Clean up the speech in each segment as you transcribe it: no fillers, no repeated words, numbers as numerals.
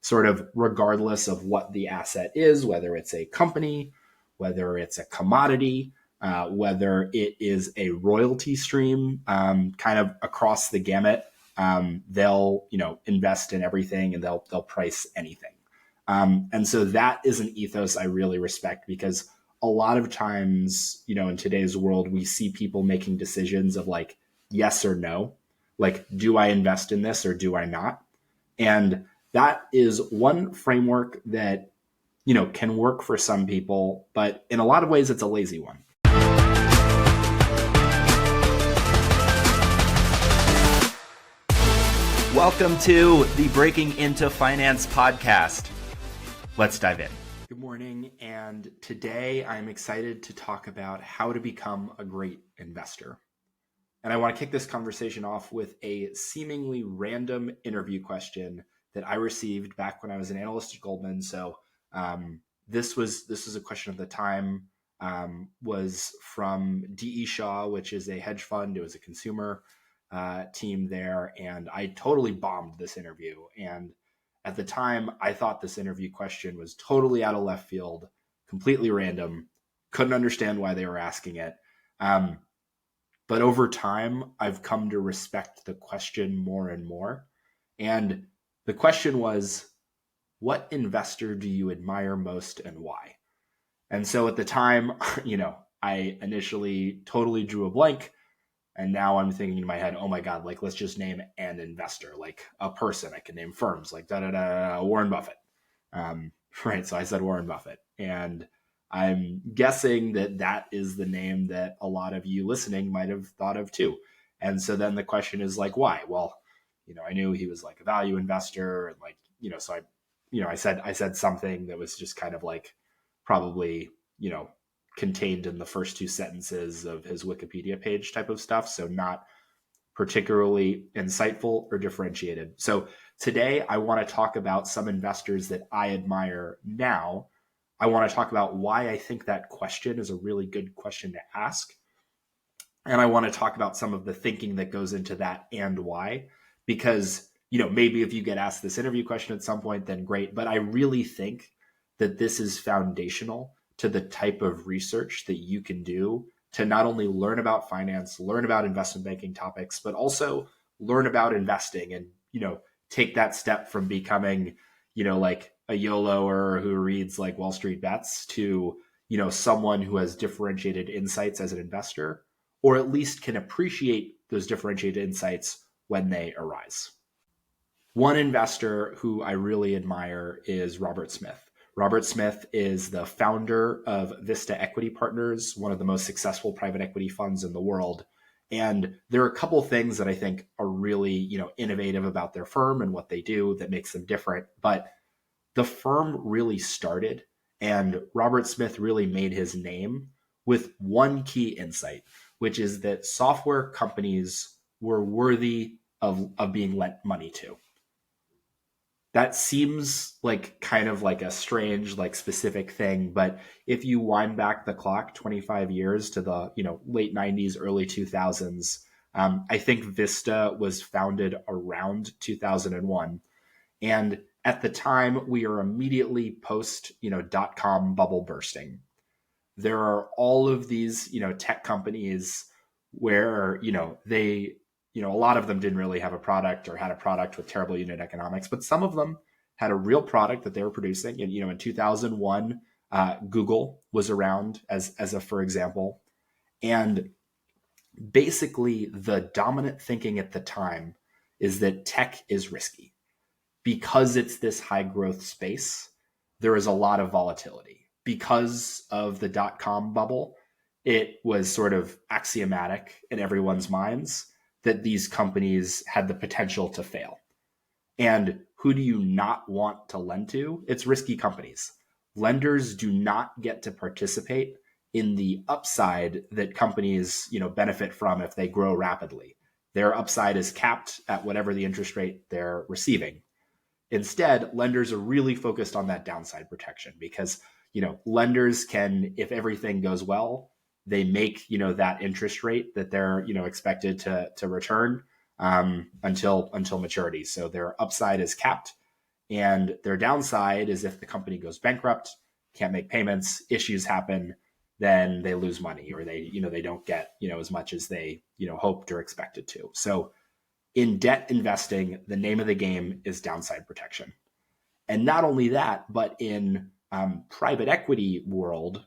sort of regardless of what the asset is, whether it's a company, whether it's a commodity, whether it is a royalty stream, kind of across the gamut. They'll, invest in everything, and they'll price anything. And so that is an ethos I really respect, because a lot of times, in today's world, we see people making decisions of like yes or no, like, do I invest in this or do I not? And that is one framework that, can work for some people, but in a lot of ways, it's a lazy one. Welcome to the Breaking Into Finance podcast. Let's dive in. Good morning, and today I'm excited to talk about how to become a great investor. And I want to kick this conversation off with a seemingly random interview question that I received back when I was an analyst at Goldman. So this was a question at the time, was from D.E. Shaw, which is a hedge fund. It was a consumer team there, and I totally bombed this interview. And at the time, I thought this interview question was totally out of left field, completely random, couldn't understand why they were asking it. But over time, I've come to respect the question more and more. And the question was, what investor do you admire most and why? And so at the time, I initially totally drew a blank. And now I'm thinking in my head, oh my God, like, let's just name an investor, like a person. I can name firms like Warren Buffett. Right. So I said Warren Buffett. And I'm guessing that is the name that a lot of you listening might have thought of too. And so then the question is like, why? Well, I knew he was like a value investor, and like, so I said something that was just kind of like probably, contained in the first two sentences of his Wikipedia page type of stuff. So not particularly insightful or differentiated. So today I want to talk about some investors that I admire now. I want to talk about why I think that question is a really good question to ask. And I want to talk about some of the thinking that goes into that and why, because, maybe if you get asked this interview question at some point, then great. But I really think that this is foundational to the type of research that you can do to not only learn about finance, learn about investment banking topics, but also learn about investing and, take that step from becoming, like a YOLOer who reads like Wall Street Bets to, someone who has differentiated insights as an investor, or at least can appreciate those differentiated insights when they arise. One investor who I really admire is Robert Smith. Robert Smith is the founder of Vista Equity Partners, one of the most successful private equity funds in the world. And there are a couple things that I think are really, innovative about their firm and what they do that makes them different. But the firm really started, and Robert Smith really made his name with one key insight, which is that software companies were worthy of being lent money to. That seems like kind of like a strange, like specific thing. But if you wind back the clock 25 years to the, late 90s, early 2000s, I think Vista was founded around 2001. And at the time, we are immediately post, .com bubble bursting. There are all of these, tech companies where, they, a lot of them didn't really have a product or had a product with terrible unit economics, but some of them had a real product that they were producing. And, in 2001, Google was around as a, for example. And basically the dominant thinking at the time is that tech is risky. Because it's this high growth space, there is a lot of volatility. Because of the .com bubble, it was sort of axiomatic in everyone's minds that these companies had the potential to fail. And who do you not want to lend to? It's risky companies. Lenders do not get to participate in the upside that companies, benefit from if they grow rapidly. Their upside is capped at whatever the interest rate they're receiving. Instead, lenders are really focused on that downside protection because, lenders can, if everything goes well, they make, that interest rate that they're, expected to return until maturity. So their upside is capped. And their downside is if the company goes bankrupt, can't make payments, issues happen, then they lose money, or they don't get, as much as they, hoped or expected to. So in debt investing, the name of the game is downside protection. And not only that, but in private equity world,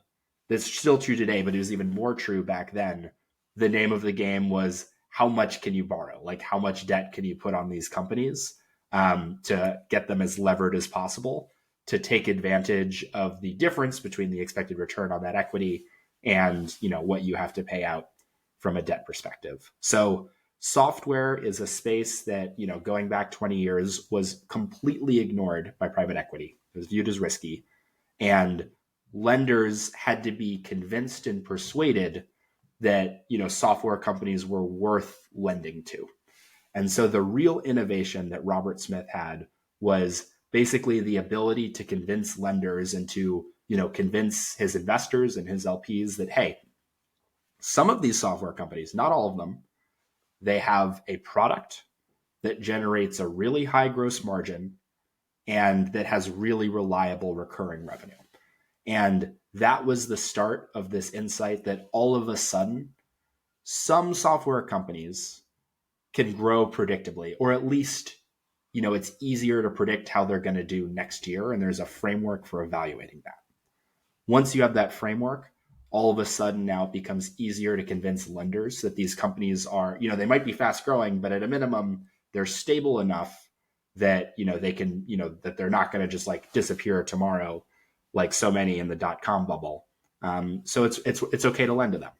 that's still true today, but it was even more true back then. The name of the game was, how much can you borrow? Like, how much debt can you put on these companies to get them as levered as possible, to take advantage of the difference between the expected return on that equity and what you have to pay out from a debt perspective. So software is a space that, going back 20 years was completely ignored by private equity. It was viewed as risky. And lenders had to be convinced and persuaded that, software companies were worth lending to. And so the real innovation that Robert Smith had was basically the ability to convince lenders and to, convince his investors and his LPs that, hey, some of these software companies, not all of them, they have a product that generates a really high gross margin and that has really reliable recurring revenue. And that was the start of this insight that all of a sudden, some software companies can grow predictably, or at least, it's easier to predict how they're going to do next year. And there's a framework for evaluating that. Once you have that framework, all of a sudden now it becomes easier to convince lenders that these companies are, they might be fast growing, but at a minimum, they're stable enough that, they can, that they're not going to just like disappear tomorrow, like so many in the dot-com bubble. So it's okay to lend to them.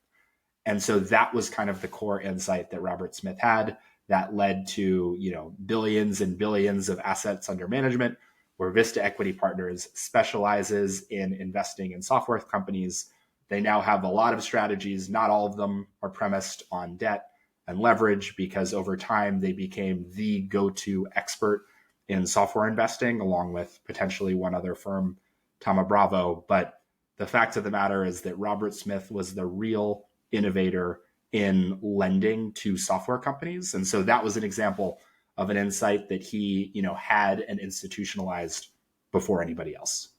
And so that was kind of the core insight that Robert Smith had that led to, billions and billions of assets under management, where Vista Equity Partners specializes in investing in software companies. They now have a lot of strategies. Not all of them are premised on debt and leverage, because over time they became the go-to expert in software investing, along with potentially one other firm, Thoma Bravo. But the fact of the matter is that Robert Smith was the real innovator in lending to software companies. And so that was an example of an insight that he, had and institutionalized before anybody else.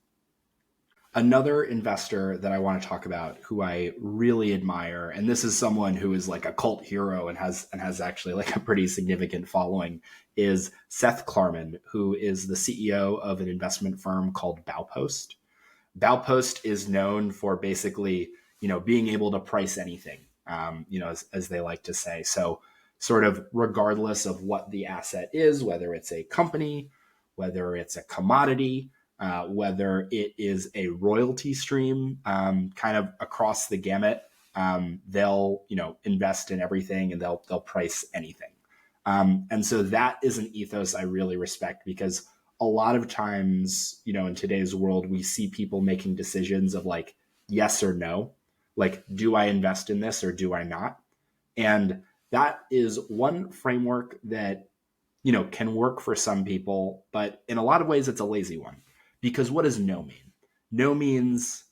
Another investor that I want to talk about, who I really admire, and this is someone who is like a cult hero and has actually like a pretty significant following, is Seth Klarman, who is the CEO of an investment firm called Baupost. Baupost is known for basically, being able to price anything, as they like to say. So sort of regardless of what the asset is, whether it's a company, whether it's a commodity, whether it is a royalty stream, kind of across the gamut, they'll, invest in everything, and they'll price anything. And so that is an ethos I really respect, because a lot of times, in today's world, we see people making decisions of like, yes or no, like, do I invest in this or do I not? And that is one framework that, can work for some people, but in a lot of ways it's a lazy one. Because what does no mean? No means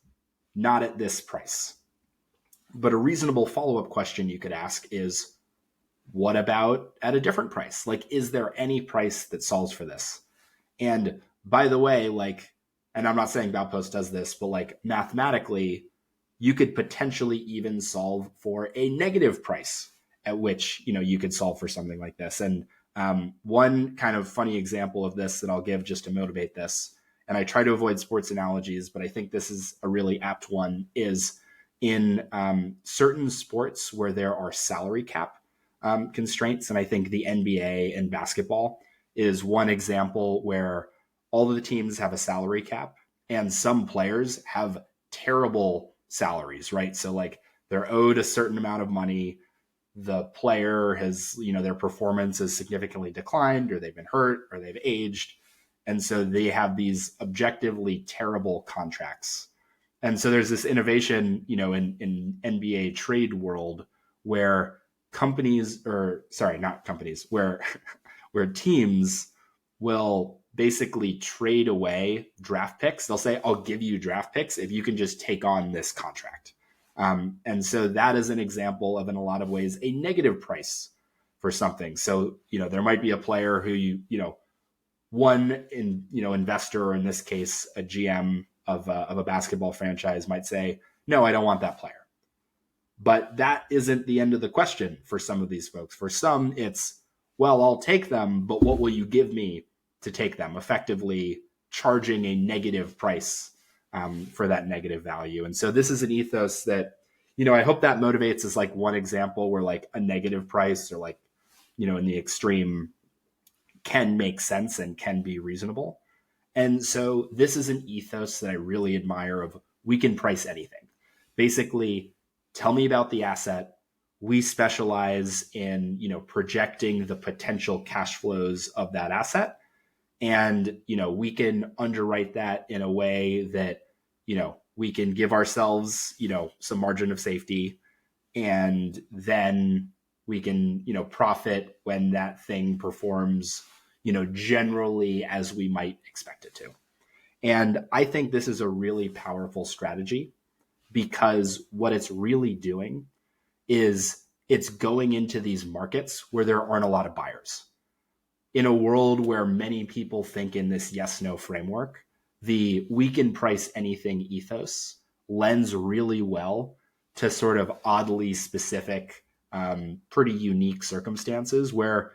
not at this price. But a reasonable follow-up question you could ask is, what about at a different price? Like, is there any price that solves for this? And by the way, like, and I'm not saying Baupost does this, but like mathematically, you could potentially even solve for a negative price at which, you could solve for something like this. And one kind of funny example of this that I'll give just to motivate this, and I try to avoid sports analogies, but I think this is a really apt one, is in certain sports where there are salary cap constraints. And I think the NBA and basketball is one example where all of the teams have a salary cap and some players have terrible salaries, right? So like they're owed a certain amount of money. The player has, their performance has significantly declined, or they've been hurt, or they've aged. And so they have these objectively terrible contracts. And so there's this innovation, in NBA trade world where where teams will basically trade away draft picks. They'll say, I'll give you draft picks if you can just take on this contract. And so that is an example of, in a lot of ways, a negative price for something. So, there might be a player who one investor, or in this case, a GM of a basketball franchise might say, no, I don't want that player. But that isn't the end of the question for some of these folks. For some, it's, well, I'll take them, but what will you give me to take them? Effectively charging a negative price for that negative value. And so this is an ethos that, I hope that motivates as like one example where like a negative price or like, in the extreme can make sense and can be reasonable. And so this is an ethos that I really admire of we can price anything. Basically, tell me about the asset. We specialize in, projecting the potential cash flows of that asset. And, we can underwrite that in a way that, we can give ourselves, some margin of safety. And then we can, profit when that thing performs, generally as we might expect it to. And I think this is a really powerful strategy because what it's really doing is it's going into these markets where there aren't a lot of buyers. In a world where many people think in this yes-no framework, the we can price anything ethos lends really well to sort of oddly specific, pretty unique circumstances where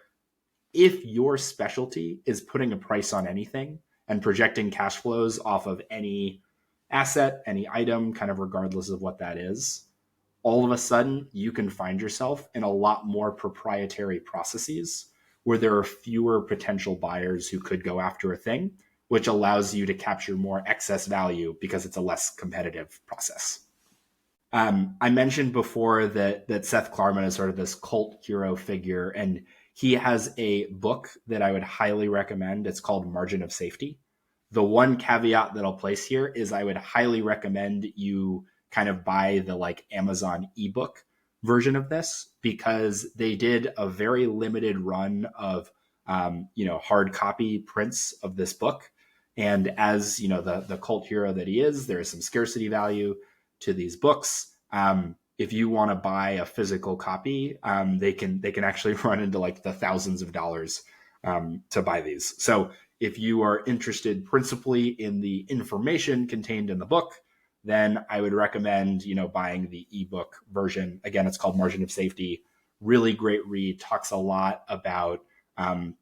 if your specialty is putting a price on anything and projecting cash flows off of any asset, any item, kind of regardless of what that is, all of a sudden you can find yourself in a lot more proprietary processes where there are fewer potential buyers who could go after a thing, which allows you to capture more excess value because it's a less competitive process. I mentioned before that Seth Klarman is sort of this cult hero figure, and he has a book that I would highly recommend. It's called Margin of Safety. The one caveat that I'll place here is I would highly recommend you kind of buy the like Amazon ebook version of this because they did a very limited run of hard copy prints of this book. And as the cult hero that he is, there is some scarcity value to these books. If you want to buy a physical copy, they can actually run into like the thousands of dollars to buy these. So if you are interested principally in the information contained in the book, then I would recommend, buying the ebook version. Again, it's called Margin of Safety. Really great read, talks a lot about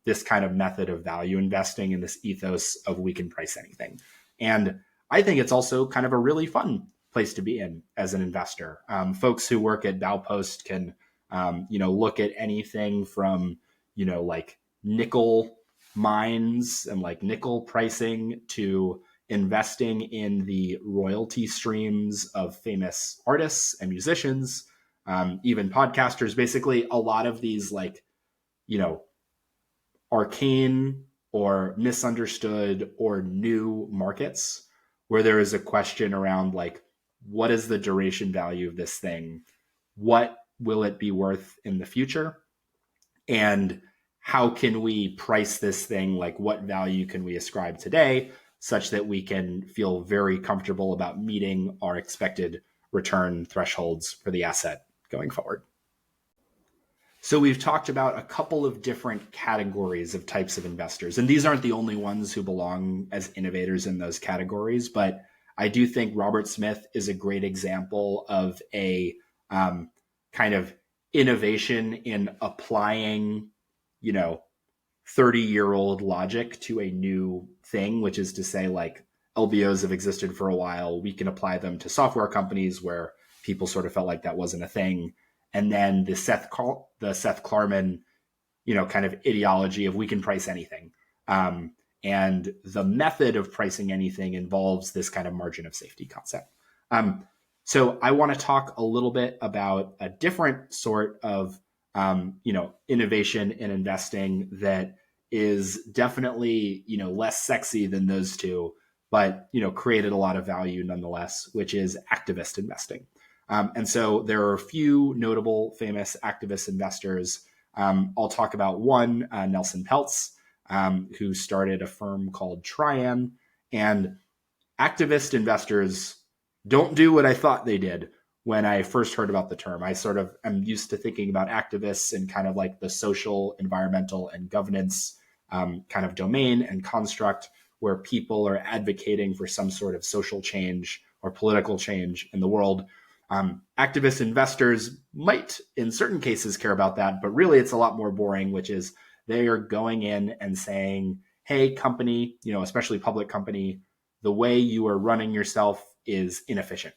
this kind of method of value investing and this ethos of we can price anything. And I think it's also kind of a really fun place to be in as an investor. Folks who work at Baupost can, look at anything from, like nickel mines and like nickel pricing to investing in the royalty streams of famous artists and musicians, even podcasters. Basically, a lot of these like, arcane or misunderstood or new markets where there is a question around like, what is the duration value of this thing? What will it be worth in the future? And how can we price this thing? Like what value can we ascribe today such that we can feel very comfortable about meeting our expected return thresholds for the asset going forward? So we've talked about a couple of different categories of types of investors, and these aren't the only ones who belong as innovators in those categories, but I do think Robert Smith is a great example of a kind of innovation in applying, 30-year-old logic to a new thing, which is to say like LBOs have existed for a while. We can apply them to software companies where people sort of felt like that wasn't a thing. And then the Seth Klarman, kind of ideology of we can price anything. And the method of pricing anything involves this kind of margin of safety concept. So I want to talk a little bit about a different sort of, innovation in investing that is definitely, less sexy than those two, but, created a lot of value nonetheless, which is activist investing. And so there are a few notable famous activist investors. I'll talk about one, Nelson Peltz, who started a firm called Trian. And activist investors don't do what I thought they did when I first heard about the term. I sort of am used to thinking about activists in kind of like the social, environmental, and governance kind of domain and construct where people are advocating for some sort of social change or political change in the world. Activist investors might, in certain cases, care about that, but really it's a lot more boring, which is they are going in and saying, hey, company, especially public company, the way you are running yourself is inefficient.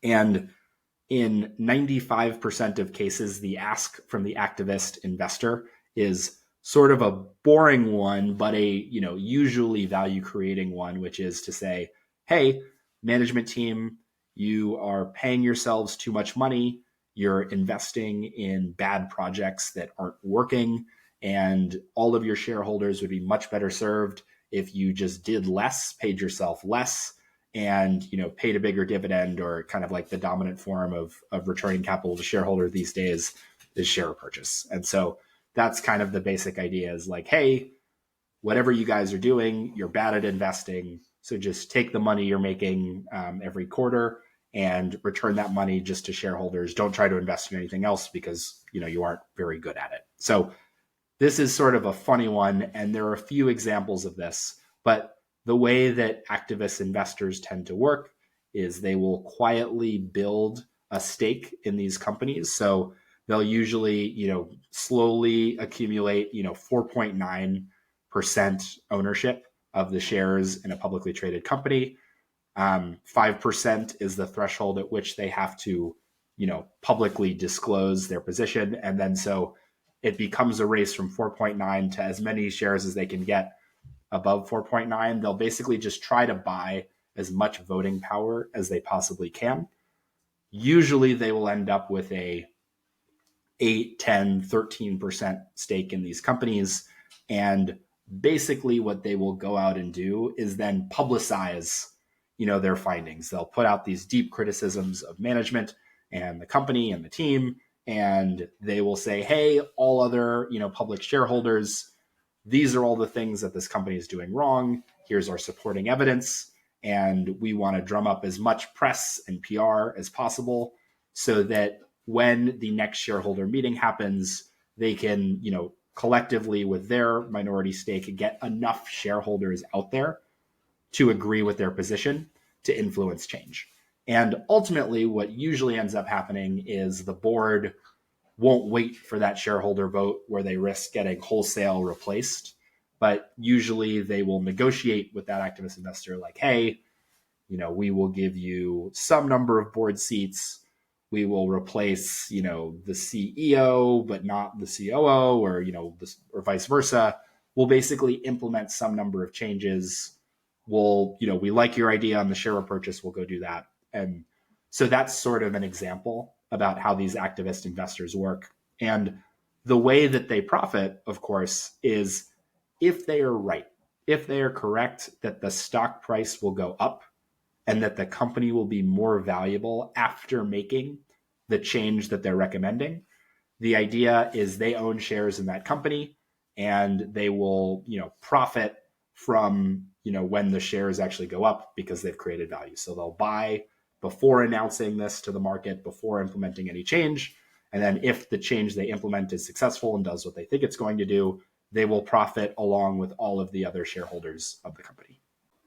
And in 95% of cases, the ask from the activist investor is sort of a boring one, but a usually value creating one, which is to say, hey, management team, you are paying yourselves too much money. You're investing in bad projects that aren't working, and all of your shareholders would be much better served if you just did less, paid yourself less, and paid a bigger dividend, or kind of like the dominant form of returning capital to shareholders these days is share purchase. And so that's kind of the basic idea, is like, hey, whatever you guys are doing, you're bad at investing. So just take the money you're making every quarter and return that money just to shareholders. Don't try to invest in anything else because you aren't very good at it. So this is sort of a funny one, and there are a few examples of this, but the way that activist investors tend to work is they will quietly build a stake in these companies. So they'll usually, slowly accumulate, 4.9% ownership of the shares in a publicly traded company. 5% is the threshold at which they have to, publicly disclose their position. And then so it becomes a race from 4.9 to as many shares as they can get above 4.9. They'll basically just try to buy as much voting power as they possibly can. Usually they will end up with a 8, 10, 13% stake in these companies. And basically what they will go out and do is then publicize, their findings. They'll put out these deep criticisms of management and the company and the team. And they will say, hey, all other, public shareholders, these are all the things that this company is doing wrong. Here's our supporting evidence. And we want to drum up as much press and PR as possible so that when the next shareholder meeting happens, they can, collectively with their minority stake, get enough shareholders out there to agree with their position to influence change. And ultimately, what usually ends up happening is the board won't wait for that shareholder vote where they risk getting wholesale replaced. But usually they will negotiate with that activist investor like, hey, we will give you some number of board seats. We will replace, the CEO, but not the COO, or, or vice versa. We'll basically implement some number of changes. We like your idea on the share repurchase. We'll go do that. And so that's sort of an example about how these activist investors work. And the way that they profit, of course, is if they are right, if they are correct that the stock price will go up and that the company will be more valuable after making the change that they're recommending. The idea is they own shares in that company and they will, profit from, when the shares actually go up because they've created value. So they'll buy before announcing this to the market, before implementing any change. And then if the change they implement is successful and does what they think it's going to do, they will profit along with all of the other shareholders of the company.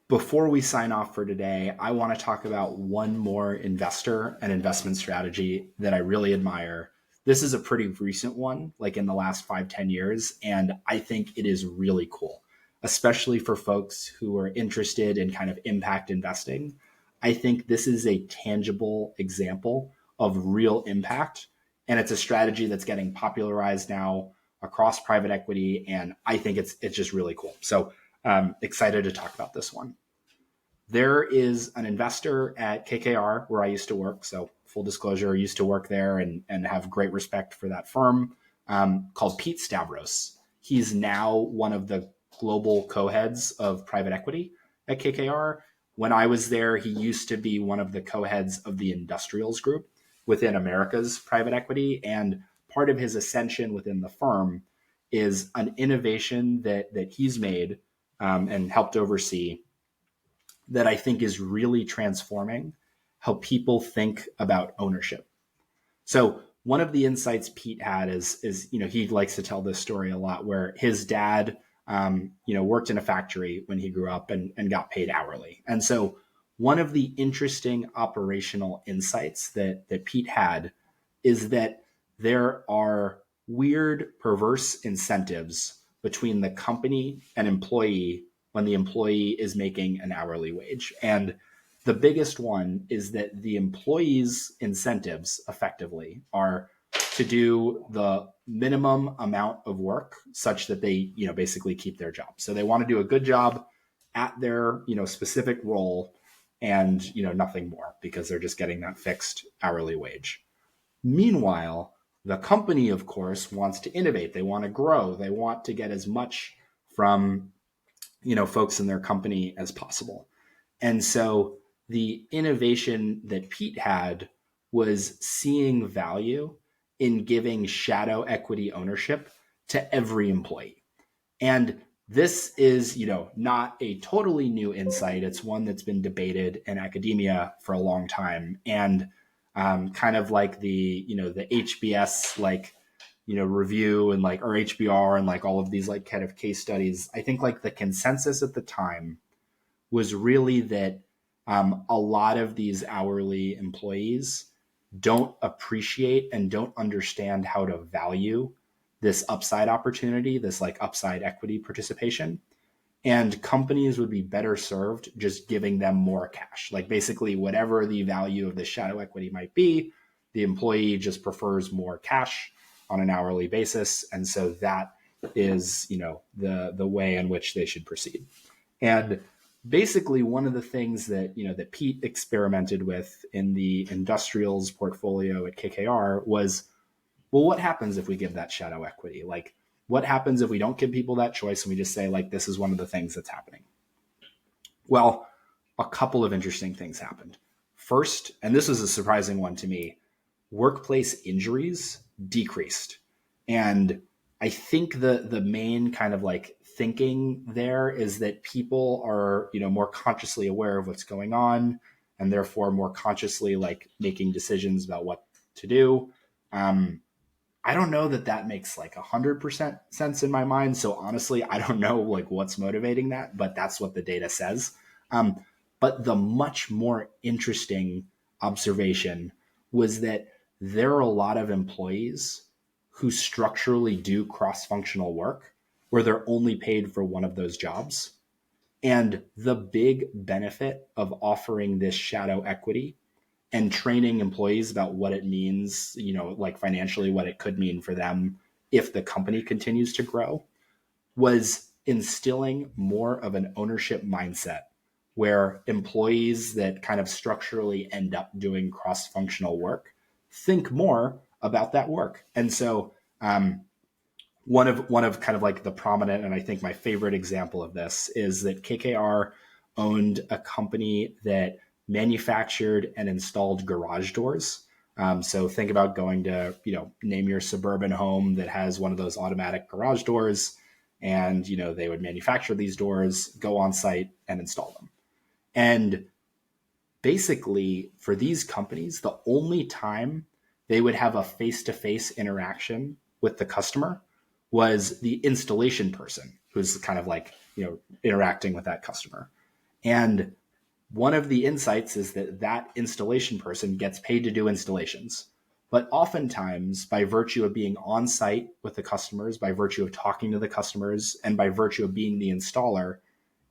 Before we sign off for today, I want to talk about one more investor and investment strategy that I really admire. This is a pretty recent one, like in the last 5-10 years, and I think it is really cool, especially for folks who are interested in kind of impact investing. I think this is a tangible example of real impact, and it's a strategy that's getting popularized now across private equity, and I think it's just really cool. So excited to talk about this one. There is an investor at KKR where I used to work. So full disclosure, I used to work there and have great respect for that firm, called Pete Stavros. He's now one of the global co-heads of private equity at KKR. When I was there, he used to be one of the co-heads of the industrials group within America's private equity. And part of his ascension within the firm is an innovation that he's made and helped oversee that I think is really transforming how people think about ownership. So one of the insights Pete had is he likes to tell this story a lot, where his dad worked in a factory when he grew up and got paid hourly. And so one of the interesting operational insights that Pete had is that there are weird, perverse incentives between the company and employee when the employee is making an hourly wage. And the biggest one is that the employee's incentives effectively are to do the minimum amount of work such that they, basically keep their job. So they want to do a good job at their, specific role and, nothing more because they're just getting that fixed hourly wage. Meanwhile, the company, of course, wants to innovate. They want to grow. They want to get as much from, folks in their company as possible. And so the innovation that Pete had was seeing value in giving shadow equity ownership to every employee. And this is, not a totally new insight. It's one that's been debated in academia for a long time. And kind of like the HBS, review and or HBR and all of these kind of case studies, I think the consensus at the time was really that a lot of these hourly employees don't appreciate and don't understand how to value this upside opportunity, this upside equity participation. And companies would be better served just giving them more cash. Basically whatever the value of the shadow equity might be, the employee just prefers more cash on an hourly basis. And so that is, the way in which they should proceed. And basically one of the things that, that Pete experimented with in the industrials portfolio at KKR was, well, what happens if we give that shadow equity? What happens if we don't give people that choice and we just say, this is one of the things that's happening? Well, a couple of interesting things happened. First, and this was a surprising one to me, workplace injuries decreased. And I think the main kind of thinking there is that people are, more consciously aware of what's going on and therefore more consciously making decisions about what to do. I don't know that makes 100% sense in my mind. So honestly, I don't know what's motivating that, but that's what the data says. But the much more interesting observation was that there are a lot of employees who structurally do cross-functional work where they're only paid for one of those jobs. And the big benefit of offering this shadow equity and training employees about what it means, financially, what it could mean for them if the company continues to grow, was instilling more of an ownership mindset where employees that kind of structurally end up doing cross-functional work think more about that work. And so one of kind of the prominent, and I think my favorite example of this is that KKR owned a company that manufactured and installed garage doors. So think about going to, name your suburban home that has one of those automatic garage doors, and, they would manufacture these doors, go on site and install them. And basically for these companies, the only time they would have a face-to-face interaction with the customer was the installation person who's kind of interacting with that customer. And one of the insights is that installation person gets paid to do installations. But oftentimes, by virtue of being on site with the customers, by virtue of talking to the customers, and by virtue of being the installer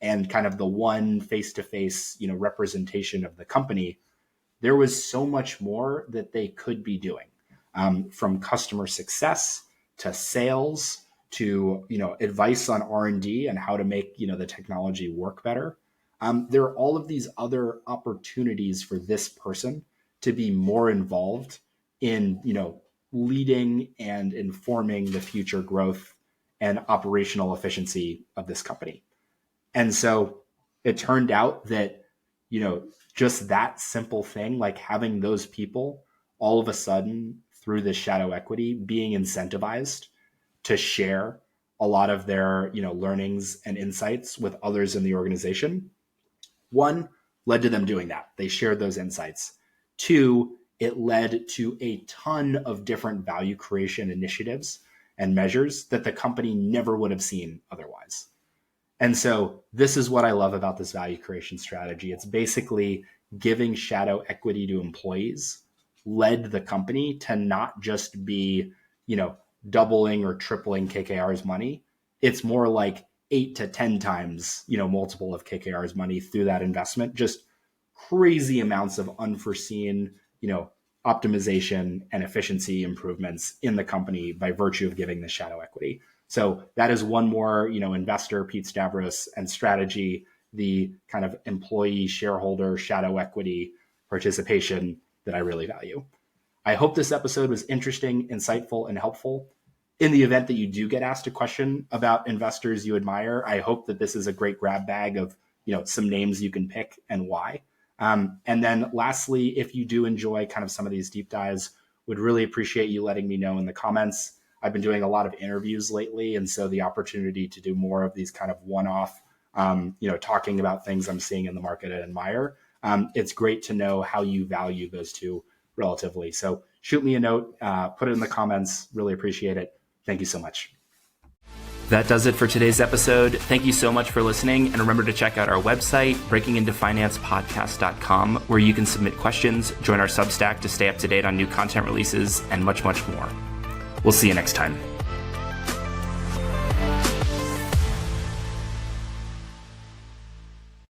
and kind of the one face-to-face, representation of the company, there was so much more that they could be doing, from customer success to sales to, advice on R&D and how to make, the technology work better. There are all of these other opportunities for this person to be more involved in, leading and informing the future growth and operational efficiency of this company. And so it turned out that, just that simple thing, having those people all of a sudden through this shadow equity being incentivized to share a lot of their, learnings and insights with others in the organization. One, led to them doing that. They shared those insights. Two, it led to a ton of different value creation initiatives and measures that the company never would have seen otherwise. And so this is what I love about this value creation strategy. It's basically giving shadow equity to employees led the company to not just be, doubling or tripling KKR's money. It's more like 8 to 10 times, multiple of KKR's money through that investment. Just crazy amounts of unforeseen, optimization and efficiency improvements in the company by virtue of giving the shadow equity. So that is one more, investor, Pete Stavros, and strategy, the kind of employee shareholder shadow equity participation that I really value. I hope this episode was interesting, insightful, and helpful. In the event that you do get asked a question about investors you admire, I hope that this is a great grab bag of, some names you can pick and why. And then lastly, if you do enjoy kind of some of these deep dives, would really appreciate you letting me know in the comments. I've been doing a lot of interviews lately, and so the opportunity to do more of these kind of one-off, talking about things I'm seeing in the market and admire. It's great to know how you value those two relatively. So shoot me a note, put it in the comments. Really appreciate it. Thank you so much. That does it for today's episode. Thank you so much for listening. And remember to check out our website, breakingintofinancepodcast.com, where you can submit questions, join our Substack to stay up to date on new content releases, and much, much more. We'll see you next time.